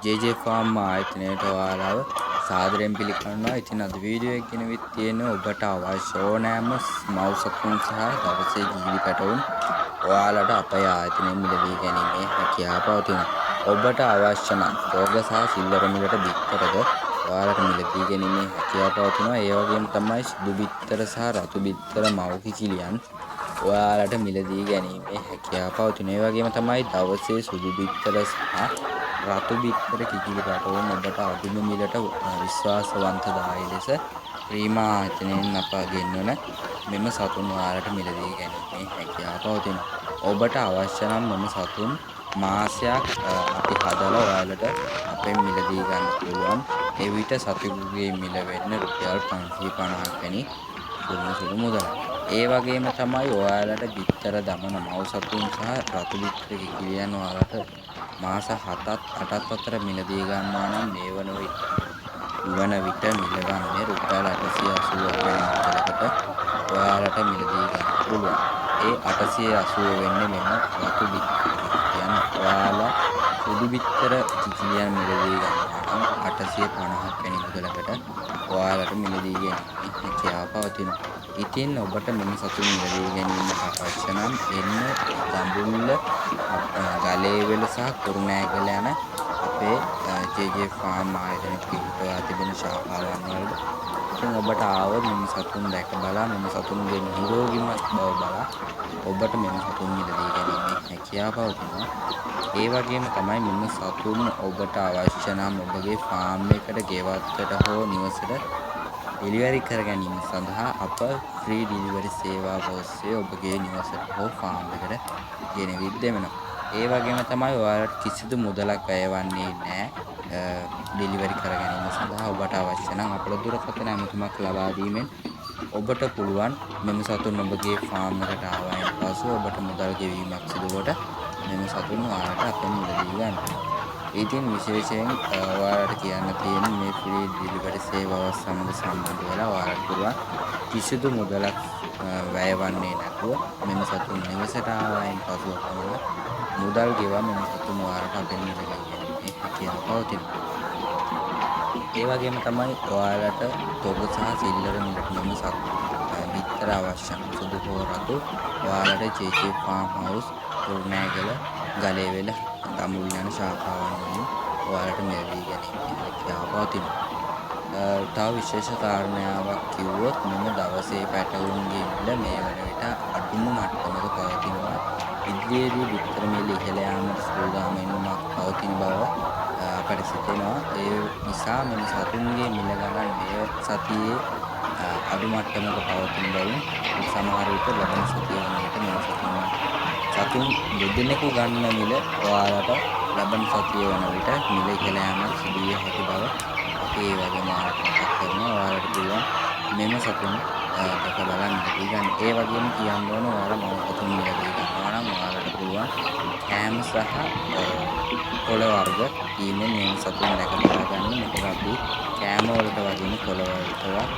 JJ Farm ආයතනයට ඔයාලව සාදරයෙන් පිළිගන්නවා. ඉතින් අද වීඩියෝ එක ගෙනවිත් තියෙන්නේ ඔබට අවශ්‍ය ඕනෑම මව් සතුන් සහ දවසේ ගිහිලි පැටවුන් ඔයාලට අපේ ආයතනයෙන් මිලදී ගැනීමේ හැකියාව පවතිනවා. ඔබට අවශ්‍ය නම් තෝග සහ සිල්වර මිලට බිත්තරද ඔයාලට මිලදී ගැනීමේ හැකියාව පවතිනවා. ඒ වගේම තමයි සුදු බිත්තර සහ රතු බිත්තර මව් කිකිලියන් ඔයාලට මිලදී ගැනීමේ හැකියාව පවතිනවා. ඒ වගේම තමයි දවසේ සුදු බිත්තර සහ රතු බිත්තර කිකිලි පැටවුන් ඔබට අඩුම මිලට විශ්වාසවන්තදායී ලෙස ප්‍රීමා ආයතනයෙන් අප ගෙන්වන මෙම සතුන් ඔයාලට මිලදී ගැනීමේ හැකියාව පවතිනවා. ඔබට අවශ්‍ය නම් මෙම සතුන් මාසයක් අපි හදලා ඔයාලට අපෙන් මිලදී ගන්න පුළුවන්. එවිට සතුන්ගේ මිල වෙන්න රුපියල් 550ක් වැනි සුළු මුදලක්. ඒ වගේම තමයි ඔයාලට බිත්තර දමන මව් සතුන් සහ රතු බිත්තර කිකිලියන් ඔයාලට මාස 7ත් 8ත් අතර මිලදී ගන්නවා නම් මේ වන විට මිල ගන්නේ රුපියල් 880ක් වෙන මුදලකට ඔයාලට මිලදී ගන්න පුළුවන්. ඒ 880 වෙන්නේ මෙම රතු බිත්තර කිකිලියන් ඔයාලා සුදු බිත්තර කිකිලියන් මිලදී ගන්නවා නම් 850ක් වෙන මුදලකට ඔයාලට මිලදී ගැනීමේ හැකියාව පවතිනවා. ඉතින් ඔබට මෙම සතුන් මිලදී ගැනීමට අවශ්‍ය නම් එන්න ගඹුල්ල ගලේවල සහ කුරුණෑගල යන අපේ JJ Farm ආයතන පිහිටුවා තිබෙන ශාඛාවන් වලට. ඉතින් ඔබට ආවොත් මෙම සතුන් දැක බලා මෙම සතුන්ගේ නිරෝගීමත් බව බලා ඔබට මෙම සතුන් මිලදී ගැනීමේ හැකියාව පවතිනවා. ඒ වගේම තමයි මෙම සතුන් ඔබට අවශ්‍ය නම් ඔබගේ ෆාම් එකට ගෙවත්තට හෝ නිවසට ඩෙලිවරි කර ගැනීම සඳහා අප ෆ්‍රී ඩෙලිවරි සේවාව ඔස්සේ ඔබගේ නිවසට හෝ ෆාම් එකට ගෙනවිත් දෙනවා. ඒ වගේම තමයි ඔයාලට කිසිදු මුදලක් වැය වන්නේ නැහැ ඩෙලිවරි කර ගැනීම සඳහා. ඔබට අවශ්‍ය නම් අපේ දුරකථන ඇමතුමක් ලබා දීමෙන් ඔබට පුළුවන් මෙම සතුන් ඔබගේ ෆාම් එකට ආවයින් පසු ඔබට මුදල් ගෙවීමක් සිදුවට මෙම සතුන් ඔයාලට අපෙන් මිලදී ගන්න. ඉතින් විශේෂයෙන් ඔයාලට කියන්න තියෙන්නේ මේ ෆ්‍රී ඩෙලිවරි සේවාව සමග සම්බන්ධ වෙලා ඔයාලට පුළුවන් කිසිදු මුදලක් වැය වන්නේ නැතුව මෙම සතුන් නිවසට ආවයින් පසු අපේ මුදල් ගෙවා මෙම සතුන් ඔයාලට අපෙන් මිලදී ගැනීමේ හැකියාව පවතිනවා. ඒ වගේම තමයි ඔයාලට තොග සහ සිල්වර මිලට මෙම බිත්තර අවශ්‍ය නම් සුදු හෝ රතු ඔයාලට JJ Farm House කුරුණෑගල ගලේවල ගමුල් යන ශාඛාවන් වලින් ඔයාලට මිලදී ගැනීමේ හැකියාව පවතිනවා. තව විශේෂ කාරණාවක් කිව්වොත් මෙම දවසේ පැටවුන්ගේ මිල මේ වන විට අඩුම මට්ටමක පවතිනවා. ඉදිරියේදී බිත්තර මිල ඉහළ යාමට සූදානම් වෙනමක් පවතින බව අපට සිතෙනවා. ඒ නිසා මෙම සතුන්ගේ මිල ගණන් මේ සතියේ අඩු මට්ටමක පවතින බැවින් සමහර විට ලබන සතිය වනවිට මෙම සතුන් දෙදෙනෙකු ගන්න මිල ඔයාලට ලබන සතිය වන විට මිල ඉහළ යාමක් සිදු විය හැකි බව අපි ඒ වගේම ඔයාලට මතක් කරනවා. ඔයාලට පුළුවන් මෙම සතුන් දැක බලා මිලදී ගන්න. ඒ වගේම කියන්න ඕන ඔයාලා මව සතුන් මිලදී ගන්නවා නම් ඔයාලට පුළුවන් කෑම සහ කොළ වර්ග දීමෙන් මෙම සතුන් දැක බලා ගන්න. මොකද අපි කෑම වලට වගේම කොළ වලටවත්